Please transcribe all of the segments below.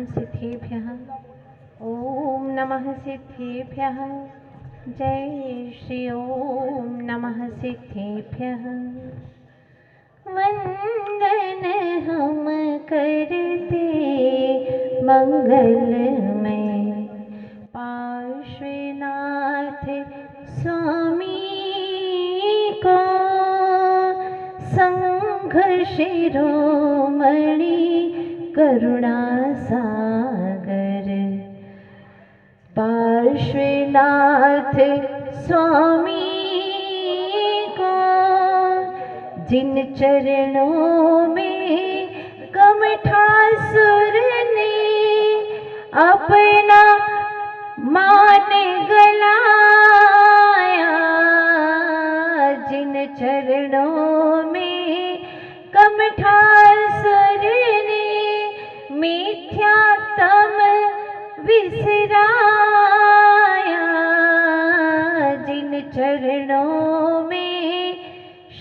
सिद्धेभ्यः। ओम नमः सिद्धेभ्यः। जय श्री ओम नमः सिद्धेभ्यः। वंदन हम करते मंगलमय पार्श्वनाथ स्वामी को, संघ शिरोमणि करुणा सागर पार्श्वनाथ स्वामी को, जिन चरणों में कमठासुर ने अपना मान गलाया, जिन चरणों में कमठासुर ने मिथ्यात्म विसराया, जिन चरणों में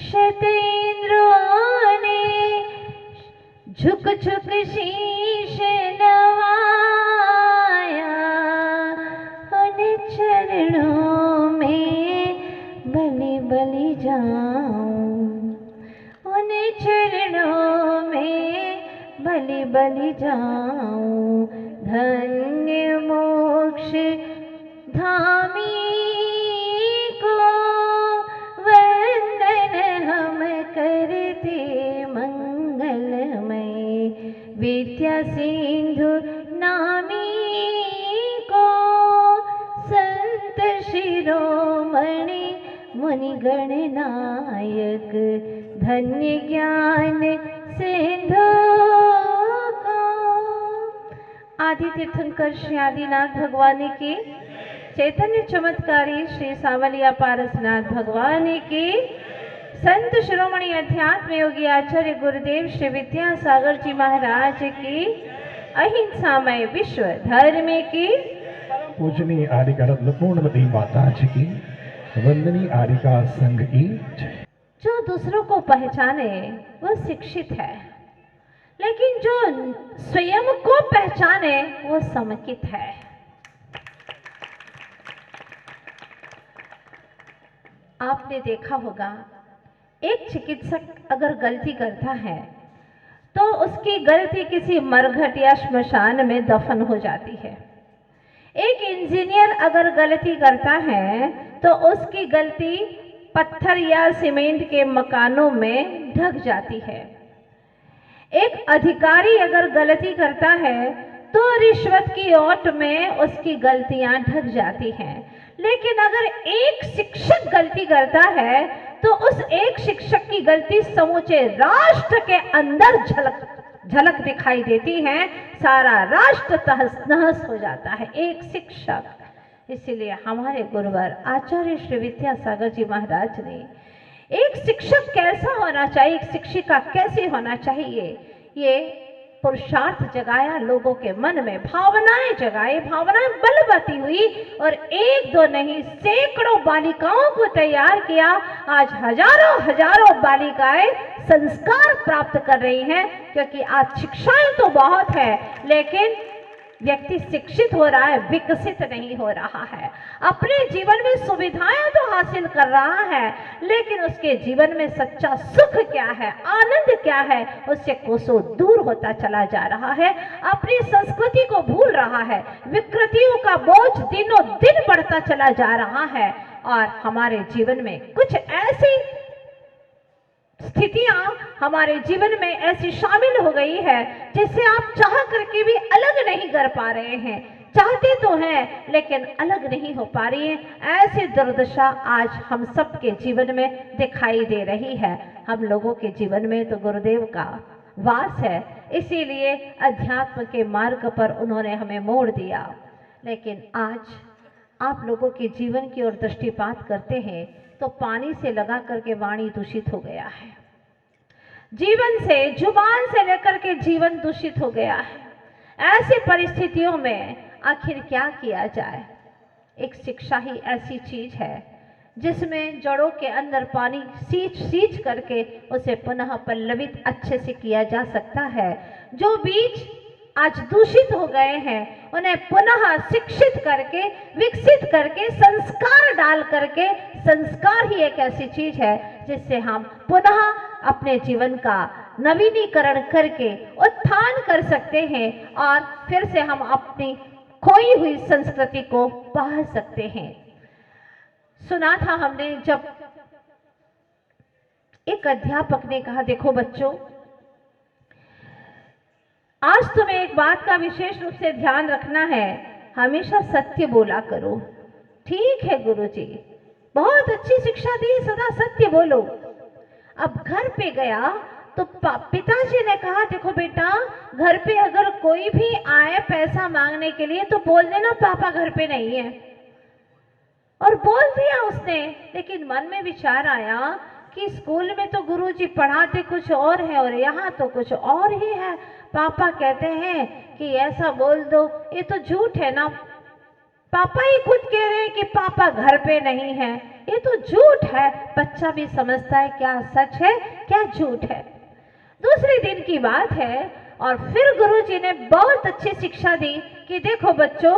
शतेंद्रों ने झुक झुक शीश नवाया, उन चरणों में बलि बलि जाऊं, उन चरणों में बलि बलि जाऊं। धन्य मोक्ष धामी को वंदन हम करते मंगलमय, विद्या सिंधु नामी को, संत शिरोमणि मुनिगण नायक, धन्य ज्ञान सिंधु को। आदि तीर्थंकर श्री आदिनाथ भगवान की, चैतन्य चमत्कारी श्री सावलिया पारसनाथ भगवान की, संत शिरोमणि अध्यात्म योगी आचार्य गुरुदेव श्री विद्यासागर जी महाराज की, अहिंसामय विश्व धर्म की, पूजनीय आरिका रत्न पूर्णमती माता जी की, वंदनीय आरिका संघ की जय। जो दूसरों को पहचाने वह शिक्षित है, लेकिन जो स्वयं को पहचाने वो समकित है। आपने देखा होगा, एक चिकित्सक अगर गलती करता है तो उसकी गलती किसी मरघट या श्मशान में दफन हो जाती है। एक इंजीनियर अगर गलती करता है तो उसकी गलती पत्थर या सीमेंट के मकानों में ढक जाती है। एक अधिकारी अगर गलती करता है तो रिश्वत की ओट में उसकी गलतियां ढक जाती हैं। लेकिन अगर एक शिक्षक गलती करता है तो उस एक शिक्षक की गलती समूचे राष्ट्र के अंदर झलक दिखाई देती है। सारा राष्ट्र तहस नहस हो जाता है एक शिक्षक। इसीलिए हमारे गुरुवर आचार्य श्री विद्यासागर जी महाराज ने एक शिक्षक कैसा होना चाहिए, एक शिक्षिका कैसे होना चाहिए, ये पुरुषार्थ जगाया, लोगों के मन में भावनाएं जगाई, भावनाएं बलवती हुई और एक दो नहीं सैकड़ों बालिकाओं को तैयार किया। आज हजारों बालिकाएं संस्कार प्राप्त कर रही हैं, क्योंकि आज शिक्षाएं तो बहुत है लेकिन व्यक्ति शिक्षित हो रहा है, विकसित नहीं हो रहा है। अपने जीवन में सुविधाएं तो हासिल कर रहा है लेकिन उसके जीवन में सच्चा सुख क्या है, आनंद क्या है, उससे कोसों दूर होता चला जा रहा है। अपनी संस्कृति को भूल रहा है, विकृतियों का बोझ दिनों दिन बढ़ता चला जा रहा है। और हमारे जीवन में कुछ ऐसी स्थितियां हमारे जीवन में ऐसी शामिल हो गई है जिससे आप चाह करके भी अलग नहीं कर पा रहे हैं। चाहते तो हैं लेकिन अलग नहीं हो पा रही है। ऐसी दुर्दशा आज हम सब के जीवन में दिखाई दे रही है। हम लोगों के जीवन में तो गुरुदेव का वास है, इसीलिए अध्यात्म के मार्ग पर उन्होंने हमें मोड़ दिया। लेकिन आज आप लोगों के जीवन की ओर दृष्टिपात करते हैं तो पानी से लगा करके वाणी दूषित हो गया है, जीवन से, जुबान से लेकर के जीवन दूषित हो गया है। ऐसी परिस्थितियों में आखिर क्या किया जाए? एक शिक्षा ही ऐसी चीज है जिसमें जड़ों के अंदर पानी सींच करके उसे पुनः पल्लवित अच्छे से किया जा सकता है। जो बीज आज दूषित हो गए हैं, उन्हें पुनः शिक्षित करके, विकसित करके, संस्कार डाल करके, संस्कार ही एक ऐसी चीज है जिससे हम पुनः अपने जीवन का नवीनीकरण करके उत्थान कर सकते हैं और फिर से हम अपनी खोई हुई संस्कृति को पा सकते हैं। सुना था हमने, जब एक अध्यापक ने कहा, देखो बच्चों, आज तुम्हें एक बात का विशेष रूप से ध्यान रखना है, हमेशा सत्य बोला करो। ठीक है गुरुजी, बहुत अच्छी शिक्षा दी, सदा सत्य बोलो। अब घर पे गया तो पिताजी ने कहा, देखो बेटा, घर पे अगर कोई भी आए पैसा मांगने के लिए तो बोल देना पापा घर पे नहीं है। और बोल दिया उसने, लेकिन मन में विचार आया कि स्कूल में तो गुरुजी पढ़ाते कुछ और है और यहाँ तो कुछ और ही है। पापा कहते हैं कि ऐसा बोल दो, ये तो झूठ है ना। पापा ही खुद कह रहे हैं कि पापा घर पे नहीं है, ये तो झूठ है। बच्चा भी समझता है क्या सच है क्या झूठ है। दूसरे दिन की बात है और फिर गुरुजी ने बहुत अच्छी शिक्षा दी कि देखो बच्चों,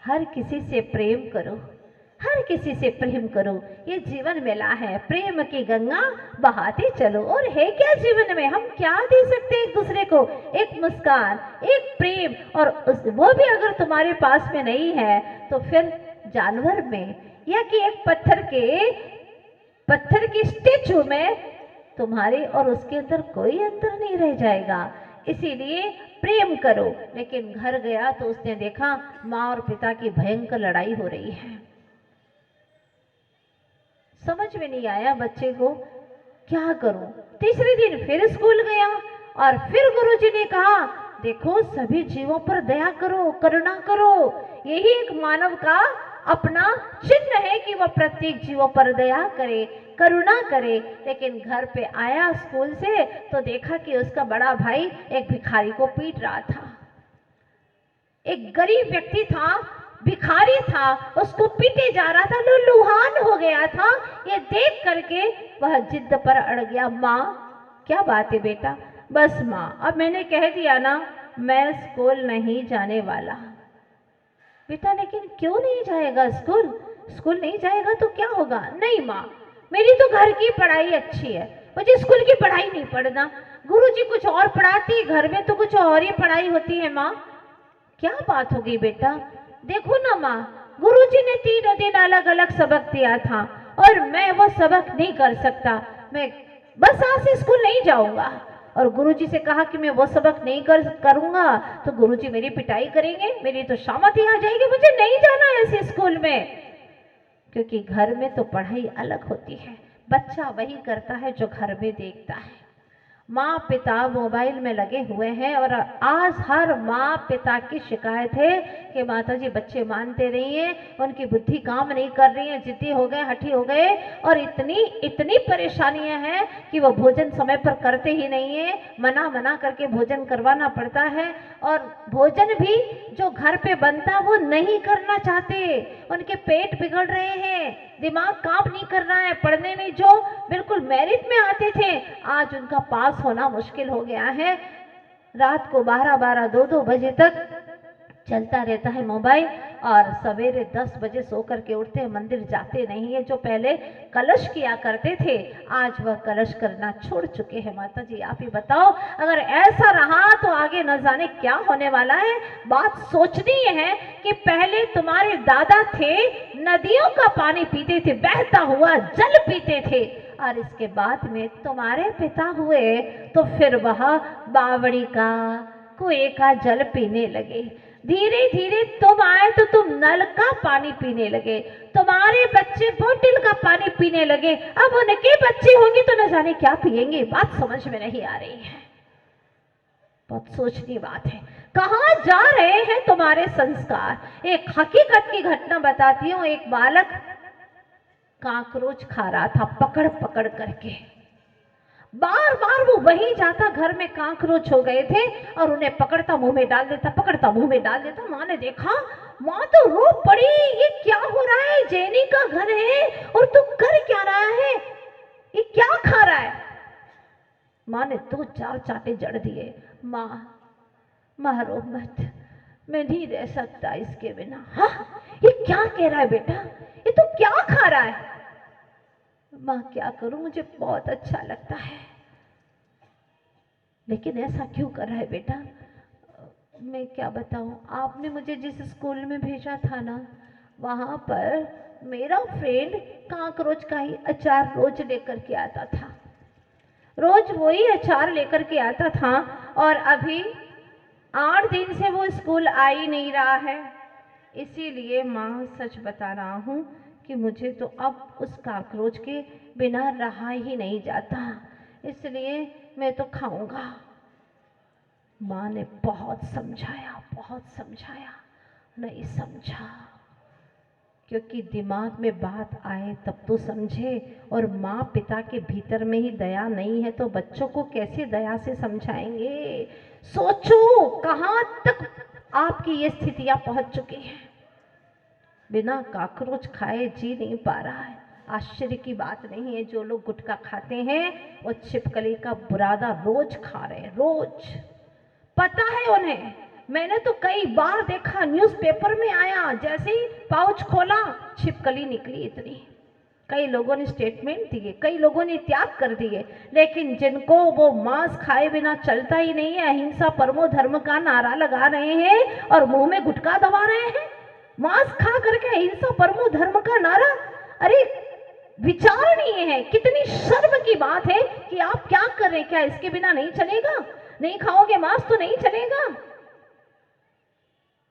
हर किसी से प्रेम करो, हर किसी से प्रेम करो, ये जीवन मेला है, प्रेम की गंगा बहाते चलो। और है क्या जीवन में, हम क्या दे सकते हैं एक दूसरे को? एक मुस्कान, एक प्रेम, और वो भी अगर तुम्हारे पास में नहीं है तो फिर जानवर में या कि एक पत्थर के स्टेचू में तुम्हारे और उसके अंदर कोई अंतर नहीं रह जाएगा। इसीलिए प्रेम करो। लेकिन घर गया तो उसने देखा माँ और पिता की भयंकर लड़ाई हो रही है। समझ में नहीं आया बच्चे को, क्या करूं। तीसरे दिन फिर स्कूल गया और फिर गुरुजी ने कहा, देखो सभी जीवों पर दया करो, करुणा करो, यही एक मानव का अपना चिन्ह है कि वह प्रत्येक जीवों पर दया करे, करुणा करे। लेकिन घर पे आया स्कूल से तो देखा कि उसका बड़ा भाई एक भिखारी को पीट रहा था। एक गरीब व्यक्ति था, भिखारी था, उसको पीटे जा रहा था, लुलुहान हो गया था। ये देख करके वह जिद पर अड़ गया। माँ, क्या बात है बेटा? बस माँ, अब मैंने कह दिया ना, मैं स्कूल नहीं जाने वाला। बेटा लेकिन क्यों नहीं जाएगा स्कूल? स्कूल नहीं जाएगा तो क्या होगा? नहीं माँ, मेरी तो घर की पढ़ाई अच्छी है, मुझे स्कूल की पढ़ाई नहीं पढ़ना। गुरुजी कुछ और पढ़ाती, घर में तो कुछ और ही पढ़ाई होती है। माँ क्या बात हो गई बेटा? देखो ना माँ, गुरुजी ने 3 दिन अलग अलग सबक दिया था और मैं वो सबक नहीं कर सकता, मैं बस आज से स्कूल नहीं जाऊंगा। और गुरुजी से कहा कि मैं वो सबक नहीं करूंगा तो गुरुजी मेरी पिटाई करेंगे, मेरी तो शामत ही आ जाएगी, मुझे नहीं जाना है ऐसे स्कूल में। क्योंकि घर में तो पढ़ाई अलग होती है, बच्चा वही करता है जो घर में देखता है। माँ पिता मोबाइल में लगे हुए हैं और आज हर माँ पिता की शिकायत है कि माताजी बच्चे मानते नहीं हैं, उनकी बुद्धि काम नहीं कर रही है, जिद्दी हो गए, हठी हो गए, और इतनी परेशानियां हैं कि वो भोजन समय पर करते ही नहीं है। मना करके भोजन करवाना पड़ता है और भोजन भी जो घर पे बनता वो नहीं करना चाहते, उनके पेट बिगड़ रहे हैं, दिमाग काम नहीं कर रहा है। पढ़ने में जो बिल्कुल मेरिट में आते थे आज उनका पास होना मुश्किल हो गया है। रात को 12-12, 2-2 बजे तक चलता रहता है मोबाइल और सवेरे 10 बजे सो करके उठते हैं, मंदिर जाते नहीं है। जो पहले कलश किया करते थे आज वह कलश करना छोड़ चुके हैं। माता जी आप ही बताओ, अगर ऐसा रहा तो आगे न जाने क्या होने वाला है। बात सोचनी है कि पहले तुम्हारे दादा थे, नदियों का पानी पीते थे, बहता हुआ जल पीते थे, और इसके बाद में तुम्हारे पिता हुए तो फिर वह बावड़ी का, कुएं का जल पीने लगे। धीरे धीरे तुम आए तो तुम नल का पानी पीने लगे, तुम्हारे बच्चे बोतल का पानी पीने लगे, अब उनके बच्चे होंगे तो न जाने क्या पिएंगे। बात समझ में नहीं आ रही है, बहुत सोचनी बात है। कहाँ जा रहे हैं तुम्हारे संस्कार? एक हकीकत की घटना बताती हूँ। एक बालक कांकरोच खा रहा था पकड़ पकड़ करके, बार बार वो वहीं जाता, घर में कांकरोच हो गए थे और उन्हें पकड़ता मुंह में डाल देता, पकड़ता मुंह में डाल देता। माँ ने देखा, माँ तो रो पड़ी, ये क्या हो रहा है? जेनी का घर है और तू कर क्या रहा है? ये क्या खा रहा है? माँ ने 2-4 चांटे जड़ दिए। माँ मारो मत, मैं नहीं रह सकता इसके बिना। हाँ, ये क्या कह रहा है बेटा, ये तो क्या खा रहा है? माँ क्या करूं, मुझे बहुत अच्छा लगता है। लेकिन ऐसा क्यों कर रहा है बेटा? मैं क्या बताऊं, आपने मुझे जिस स्कूल में भेजा था ना, वहां पर मेरा फ्रेंड काकरोच का ही अचार रोज लेकर के आता था, रोज वही अचार लेकर के आता था, और अभी 8 दिन से वो स्कूल आ ही नहीं रहा है। इसीलिए माँ सच बता रहा हूँ कि मुझे तो अब उस काकरोच के बिना रहा ही नहीं जाता, इसलिए मैं तो खाऊंगा। माँ ने बहुत समझाया, नहीं समझा, क्योंकि दिमाग में बात आए तब तो समझे, और माँ पिता के भीतर में ही दया नहीं है तो बच्चों को कैसे दया से समझाएंगे? सोचो कहाँ तक आपकी ये स्थितियां पहुंच चुकी हैं। बिना काकरोच खाए जी नहीं पा रहा है। आश्चर्य की बात नहीं है, जो लोग गुटखा खाते हैं वो छिपकली का बुरादा रोज खा रहे हैं, रोज। पता है उन्हें, मैंने तो कई बार देखा, न्यूज़पेपर में आया, जैसे ही पाउच खोला छिपकली निकली इतनी। कई लोगों ने स्टेटमेंट दिए, कई लोगों ने त्याग कर दिए, लेकिन जिनको वो मांस खाए बिना चलता ही नहीं है, अहिंसा परमो धर्म का नारा लगा रहे हैं और मुंह में गुटखा दबा रहे हैं, मांस खा करके अहिंसा परमो धर्म का नारा। अरे विचारणीय है, कितनी शर्म की बात है कि आप क्या कर रहे हैं। क्या इसके बिना नहीं चलेगा? नहीं खाओगे मांस तो नहीं चलेगा।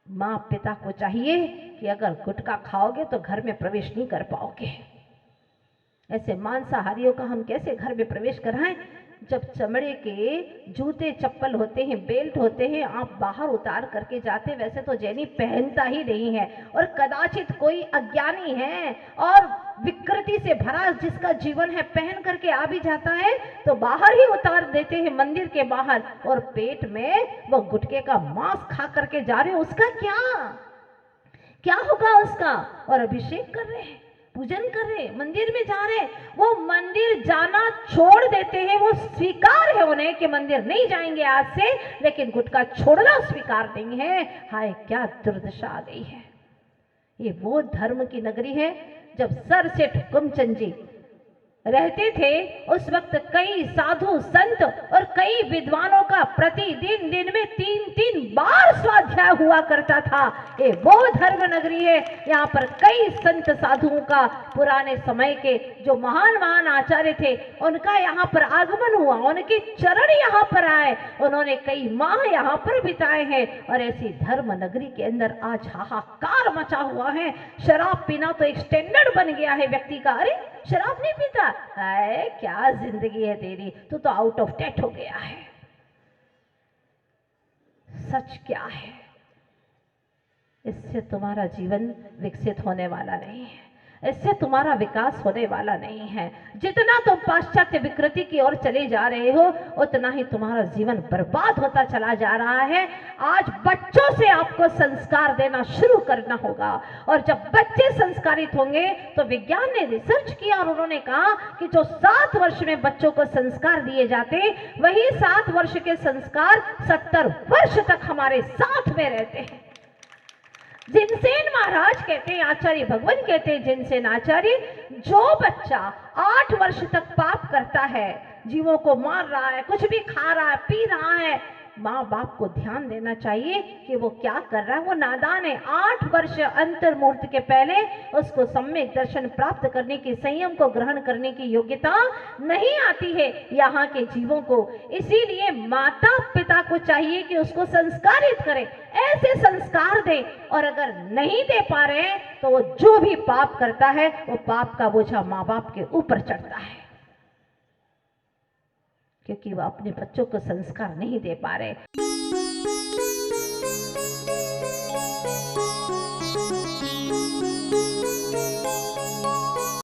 माँ पिता को चाहिए कि अगर गुटखा खाओगे तो घर में प्रवेश नहीं कर पाओगे। ऐसे मांसाहारियों का हम कैसे घर में प्रवेश कराएं? जब चमड़े के जूते चप्पल होते हैं, बेल्ट होते हैं, आप बाहर उतार करके जाते, वैसे तो जैनी पहनता ही नहीं है, और कदाचित कोई अज्ञानी है और विकृति से भरा जिसका जीवन है पहन करके आ भी जाता है तो बाहर ही उतार देते हैं, मंदिर के बाहर, और पेट में वो गुटखे का मांस खा करके जा रहे, उसका क्या होगा उसका? और अभिषेक कर रहे हैं, पूजन कर रहे, मंदिर में जा रहे, वो मंदिर जाना छोड़ देते हैं, वो स्वीकार है उन्हें कि मंदिर नहीं जाएंगे आज से, लेकिन गुटखा छोड़ना स्वीकार नहीं है। हाय क्या दुर्दशा आ गई है। ये वो धर्म की नगरी है। जब सर सेठ हुकुमचंद जी रहते थे उस वक्त कई साधु संत और कई विद्वानों का प्रतिदिन दिन में 3-3 बार स्वाध्याय हुआ करता था। ये वो धर्म नगरी है, यहाँ पर कई संत साधुओं का, पुराने समय के जो महान महान आचार्य थे उनका यहाँ पर आगमन हुआ, उनके चरण यहाँ पर आए, उन्होंने कई माह यहाँ पर बिताए हैं। और ऐसी धर्म नगरी के अंदर आज हाहाकार मचा हुआ है। शराब पीना तो एक स्टैंडर्ड बन गया है व्यक्ति का। अरे शराब नहीं पीता है, क्या जिंदगी है तेरी, तू तो आउट ऑफ डेट हो गया है। सच क्या है? इससे तुम्हारा जीवन विकसित होने वाला नहीं है, इससे तुम्हारा विकास होने वाला नहीं है। जितना तुम पाश्चात्य विकृति की ओर चले जा रहे हो उतना ही तुम्हारा जीवन बर्बाद होता चला जा रहा है। आज बच्चों से आपको संस्कार देना शुरू करना होगा, और जब बच्चे संस्कारित होंगे तो विज्ञान ने रिसर्च किया और उन्होंने कहा कि जो 7 वर्ष में बच्चों को संस्कार दिए जाते, वही 7 वर्ष के संस्कार 70 वर्ष तक हमारे साथ में रहते हैं। जिनसेन महाराज कहते हैं, आचार्य भगवान कहते हैं, जिनसेन आचार्य, जो बच्चा 8 वर्ष तक पाप करता है, जीवों को मार रहा है, कुछ भी खा रहा है, पी रहा है, माँ बाप को ध्यान देना चाहिए कि वो क्या कर रहा है, वो नादान है। 8 वर्ष अंतर मुहूर्त के पहले उसको सम्यक दर्शन प्राप्त करने की, संयम को ग्रहण करने की योग्यता नहीं आती है यहाँ के जीवों को। इसीलिए माता पिता को चाहिए कि उसको संस्कारित करें, ऐसे संस्कार दें, और अगर नहीं दे पा रहे हैं तो वो जो भी पाप करता है वो पाप का बोझा माँ बाप के ऊपर चढ़ता है, क्योंकि वो अपने बच्चों को संस्कार नहीं दे पा रहे।